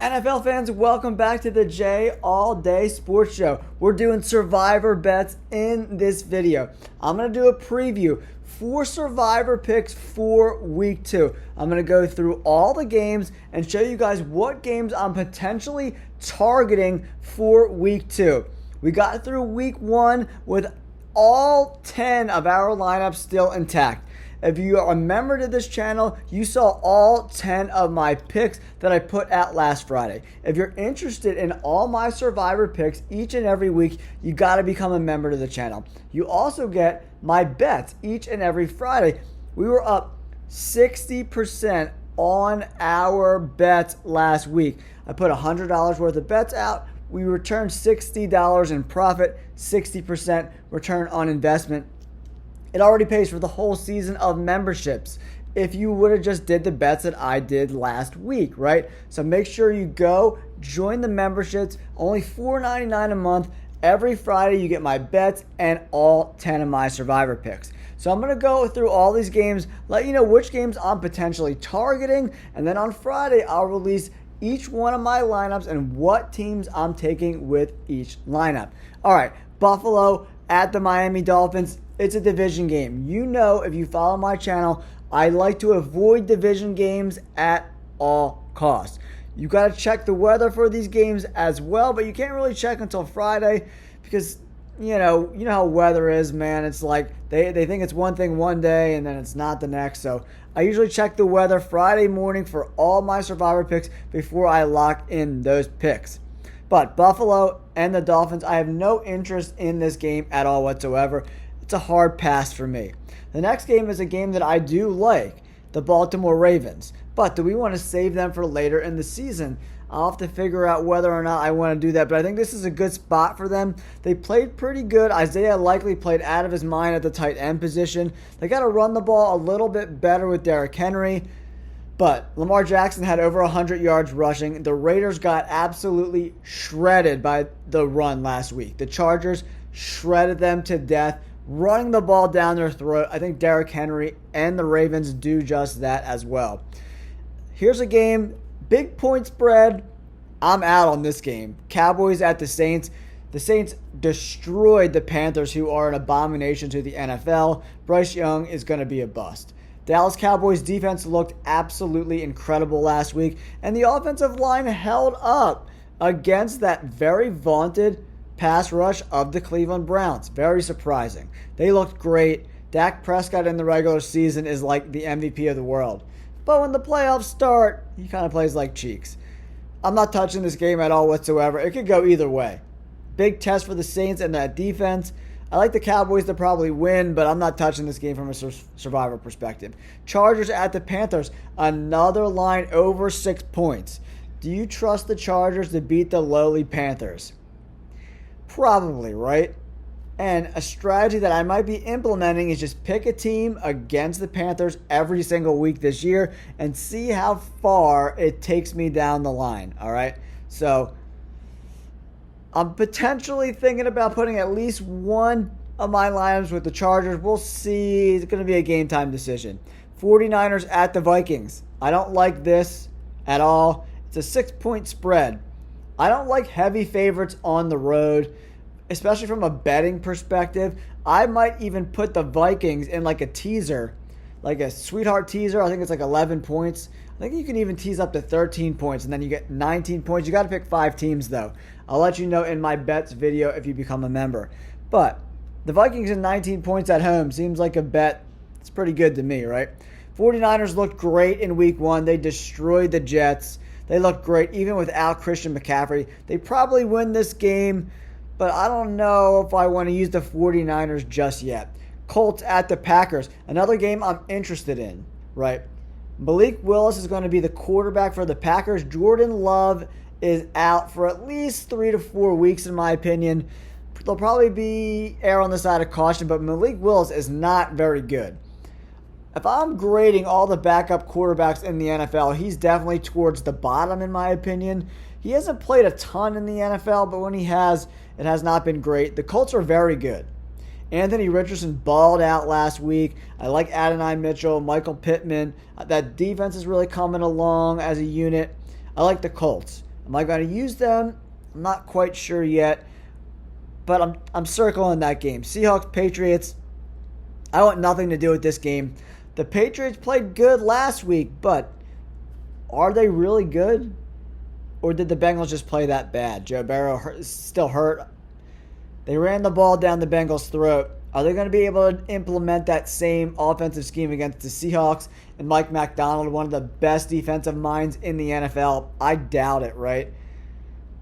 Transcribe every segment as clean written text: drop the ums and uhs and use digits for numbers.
NFL fans, welcome back to the J All Day Sports Show. We're doing survivor bets in this video. I'm going to do a preview for survivor picks for week 2. I'm going to go through all the games and show you guys what games I'm potentially targeting for week 2. We got through week 1 with all 10 of our lineups still intact. If you are a member to this channel, you saw all 10 of my picks that I put out last Friday. If you're interested in all my survivor picks each and every week, you got to become a member to the channel. You also get my bets each and every Friday. We were up 60% on our bets last week. I put $100 worth of bets out. We returned $60 in profit, 60% return on investment. It already pays for the whole season of memberships if you would have just did the bets that I did last week, right? So make sure you go join the memberships. Only $4.99 a month. Every Friday you get my bets and all 10 of my survivor picks. So I'm going to go through all these games, let you know which games I'm potentially targeting, and then on Friday I'll release each one of my lineups and what teams I'm taking with each lineup. All right, Buffalo at the Miami Dolphins. It's a division game. You know, if you follow my channel, I like to avoid division games at all costs. You got to check the weather for these games as well, but you can't really check until Friday because, you know how weather is, man. It's like they think it's one thing one day and then it's not the next. So I usually check the weather Friday morning for all my survivor picks before I lock in those picks. But Buffalo and the Dolphins, I have no interest in this game at all whatsoever. It's a hard pass for me. The next game is a game that I do like, the Baltimore Ravens. But do we want to save them for later in the season? I'll have to figure out whether or not I want to do that. But I think this is a good spot for them. They played pretty good. Isaiah likely played out of his mind at the tight end position. They got to run the ball a little bit better with Derrick Henry. But Lamar Jackson had over 100 yards rushing. The Raiders got absolutely shredded by the run last week. The Chargers shredded them to death, running the ball down their throat. I think Derrick Henry and the Ravens do just that as well. Here's a game, big point spread. I'm out on this game. Cowboys at the Saints. The Saints destroyed the Panthers, who are an abomination to the NFL. Bryce Young is going to be a bust. Dallas Cowboys defense looked absolutely incredible last week, and the offensive line held up against that very vaunted pass rush of the Cleveland Browns. Very surprising. They looked great. Dak Prescott in the regular season is like the MVP of the world. But when the playoffs start, he kind of plays like cheeks. I'm not touching this game at all whatsoever. It could go either way. Big test for the Saints and that defense. I like the Cowboys to probably win, but I'm not touching this game from a survivor perspective. Chargers at the Panthers. Another line over 6 points. Do you trust the Chargers to beat the lowly Panthers? Probably, right? And a strategy that I might be implementing is just pick a team against the Panthers every single week this year and see how far it takes me down the line, all right? So I'm potentially thinking about putting at least one of my lineups with the Chargers. We'll see. It's going to be a game time decision. 49ers at the Vikings. I don't like this at all. It's a 6-point spread. I don't like heavy favorites on the road, especially from a betting perspective. I might even put the Vikings in like a teaser, like a sweetheart teaser. I think it's like 11 points. I think you can even tease up to 13 points, and then you get 19 points. You got to pick 5 teams, though. I'll let you know in my bets video if you become a member. But the Vikings in 19 points at home seems like a bet. It's pretty good to me, right? 49ers looked great in week 1. They destroyed the Jets. They looked great even without Christian McCaffrey. They probably win this game, but I don't know if I want to use the 49ers just yet. Colts at the Packers. Another game I'm interested in, right? Malik Willis is going to be the quarterback for the Packers. Jordan Love is out for at least 3 to 4 weeks, in my opinion. They'll probably be err on the side of caution, but Malik Willis is not very good. If I'm grading all the backup quarterbacks in the NFL, he's definitely towards the bottom, in my opinion. He hasn't played a ton in the NFL, but when he has, it has not been great. The Colts are very good. Anthony Richardson balled out last week. I like Adonai Mitchell, Michael Pittman. That defense is really coming along as a unit. I like the Colts. Am I going to use them? I'm not quite sure yet, but I'm circling that game. Seahawks, Patriots. I want nothing to do with this game. The Patriots played good last week, but are they really good? Or did the Bengals just play that bad? Joe Burrow is still hurt. They ran the ball down the Bengals' throat. Are they going to be able to implement that same offensive scheme against the Seahawks and Mike McDonald, one of the best defensive minds in the NFL? I doubt it, right?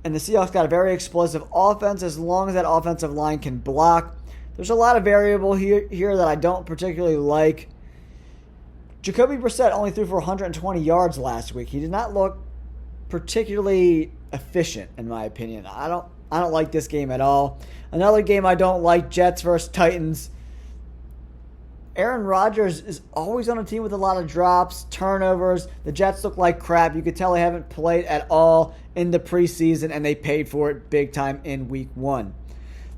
And the Seahawks got a very explosive offense as long as that offensive line can block. There's a lot of variable here that I don't particularly like. Jacoby Brissett only threw for 120 yards last week. He did not look particularly efficient, in my opinion. I don't like this game at all. Another game I don't like, Jets versus Titans. Aaron Rodgers is always on a team with a lot of drops, turnovers. The Jets look like crap. You could tell they haven't played at all in the preseason, and they paid for it big time in week 1.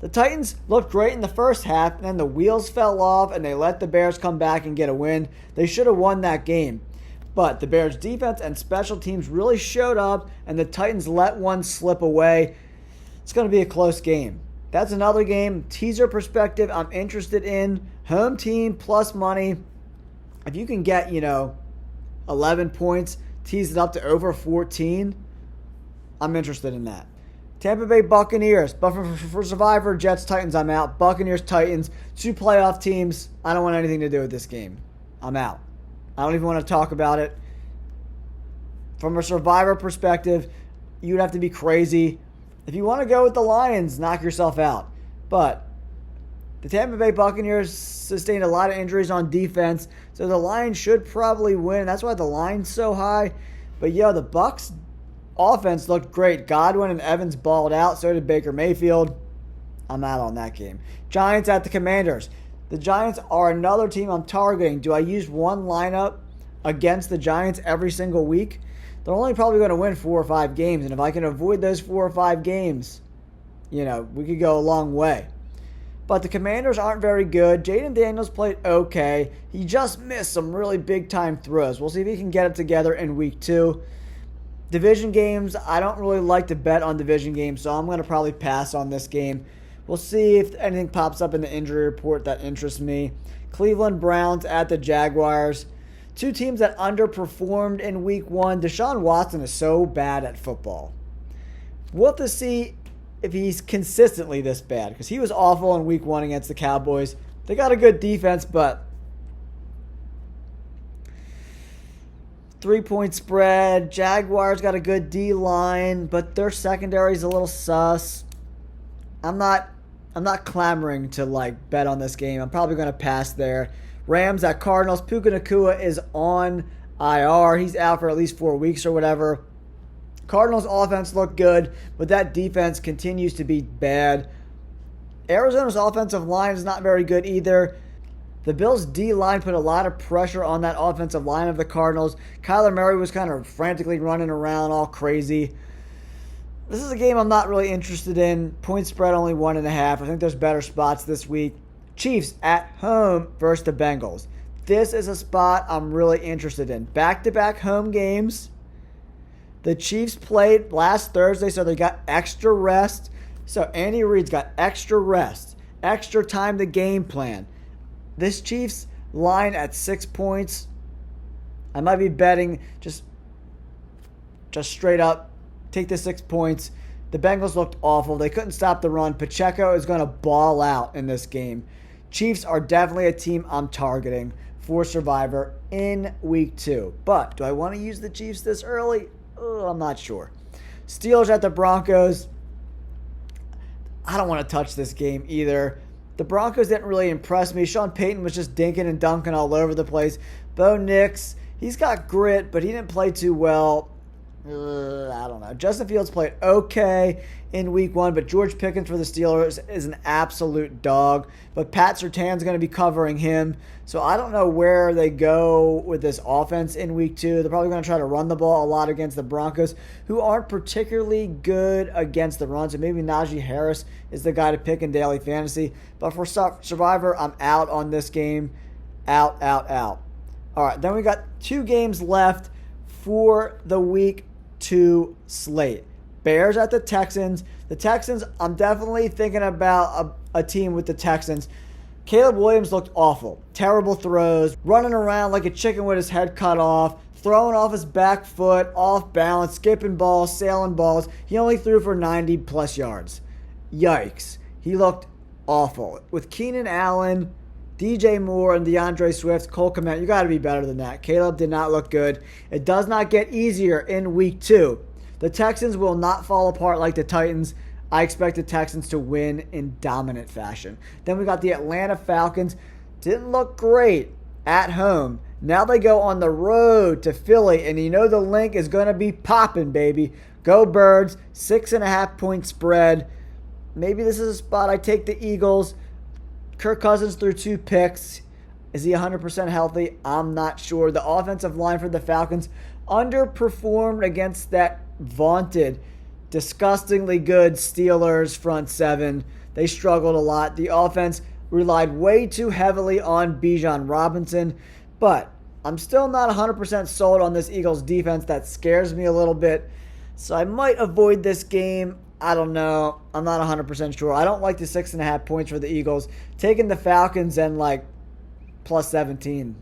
The Titans looked great in the first half, and then the wheels fell off, and they let the Bears come back and get a win. They should have won that game. But the Bears' defense and special teams really showed up, and the Titans let one slip away. It's going to be a close game. That's another game. Teaser perspective, I'm interested in. Home team plus money. If you can get, 11 points, tease it up to over 14, I'm interested in that. Tampa Bay Buccaneers. But for Survivor, Jets, Titans, I'm out. Buccaneers, Titans, 2 playoff teams. I don't want anything to do with this game. I'm out. I don't even want to talk about it. From a Survivor perspective, you'd have to be crazy. If you want to go with the Lions, knock yourself out. But the Tampa Bay Buccaneers sustained a lot of injuries on defense, so the Lions should probably win. That's why the line's so high. But, the Bucs offense looked great. Godwin and Evans balled out. So did Baker Mayfield. I'm out on that game. Giants at the Commanders. The Giants are another team I'm targeting. Do I use one lineup against the Giants every single week? They're only probably going to win 4 or 5 games. And if I can avoid those 4 or 5 games, we could go a long way. But the Commanders aren't very good. Jaden Daniels played okay. He just missed some really big-time throws. We'll see if he can get it together in week 2. Division games, I don't really like to bet on division games, so I'm going to probably pass on this game. We'll see if anything pops up in the injury report that interests me. Cleveland Browns at the Jaguars. 2 teams that underperformed in week 1. Deshaun Watson is so bad at football. We'll have to see if he's consistently this bad, because he was awful in week 1 against the Cowboys. They got a good defense, but 3-point spread. Jaguars got a good D-line, but their secondary is a little sus. I'm not clamoring to bet on this game. I'm probably going to pass there. Rams at Cardinals. Puka Nacua is on IR. He's out for at least 4 weeks or whatever. Cardinals offense looked good, but that defense continues to be bad. Arizona's offensive line is not very good either. The Bills' D-line put a lot of pressure on that offensive line of the Cardinals. Kyler Murray was kind of frantically running around all crazy. This is a game I'm not really interested in. Point spread only 1.5. I think there's better spots this week. Chiefs at home versus the Bengals. This is a spot I'm really interested in. Back-to-back home games. The Chiefs played last Thursday, so they got extra rest. So Andy Reid's got extra rest, extra time to game plan. This Chiefs line at 6 points, I might be betting just straight up, take the 6 points. The Bengals looked awful. They couldn't stop the run. Pacheco is going to ball out in this game. Chiefs are definitely a team I'm targeting for Survivor in week 2. But do I want to use the Chiefs this early? I'm not sure. Steelers at the Broncos. I don't want to touch this game either. The Broncos didn't really impress me. Sean Payton was just dinking and dunking all over the place. Bo Nix, he's got grit, but he didn't play too well. I don't know. Justin Fields played okay in week 1, but George Pickens for the Steelers is an absolute dog. But Pat Surtain's going to be covering him. So I don't know where they go with this offense in week 2. They're probably going to try to run the ball a lot against the Broncos, who aren't particularly good against the run. So maybe Najee Harris is the guy to pick in daily fantasy. But for Survivor, I'm out on this game. Out. All right, then we got 2 games left for the week 2 slate. Bears at the Texans. The Texans, I'm definitely thinking about a team with the Texans. Caleb Williams looked awful. Terrible throws, running around like a chicken with his head cut off, throwing off his back foot, off balance, skipping balls, sailing balls. He only threw for 90-plus yards. Yikes. He looked awful. With Keenan Allen, DJ Moore, and DeAndre Swift, Cole Kmet, you got to be better than that. Caleb did not look good. It does not get easier in week 2. The Texans will not fall apart like the Titans. I expect the Texans to win in dominant fashion. Then we got the Atlanta Falcons. Didn't look great at home. Now they go on the road to Philly, and you know the link is going to be popping, baby. Go Birds, 6.5-point spread. Maybe this is a spot I take the Eagles. Kirk Cousins threw 2 picks. Is he 100% healthy? I'm not sure. The offensive line for the Falcons underperformed against that vaunted, disgustingly good Steelers front 7. They struggled a lot. The offense relied way too heavily on Bijan Robinson, but I'm still not 100% sold on this Eagles defense. That scares me a little bit, so I might avoid this game. I don't know. I'm not 100% sure. I don't like the 6.5 points for the Eagles. Taking the Falcons and like plus 17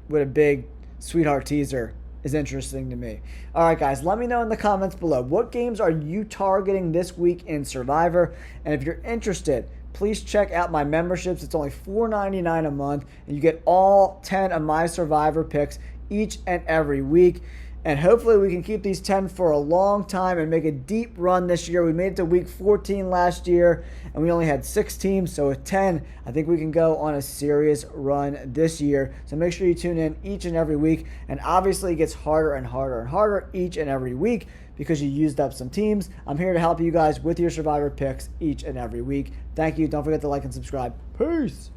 with a big sweetheart teaser is interesting to me. All right, guys, let me know in the comments below. What games are you targeting this week in Survivor? And if you're interested, please check out my memberships. It's only $4.99 a month, and you get all 10 of my Survivor picks each and every week. And hopefully we can keep these 10 for a long time and make a deep run this year. We made it to week 14 last year, and we only had 6 teams. So with 10, I think we can go on a serious run this year. So make sure you tune in each and every week. And obviously it gets harder and harder and harder each and every week because you used up some teams. I'm here to help you guys with your Survivor picks each and every week. Thank you. Don't forget to like and subscribe. Peace.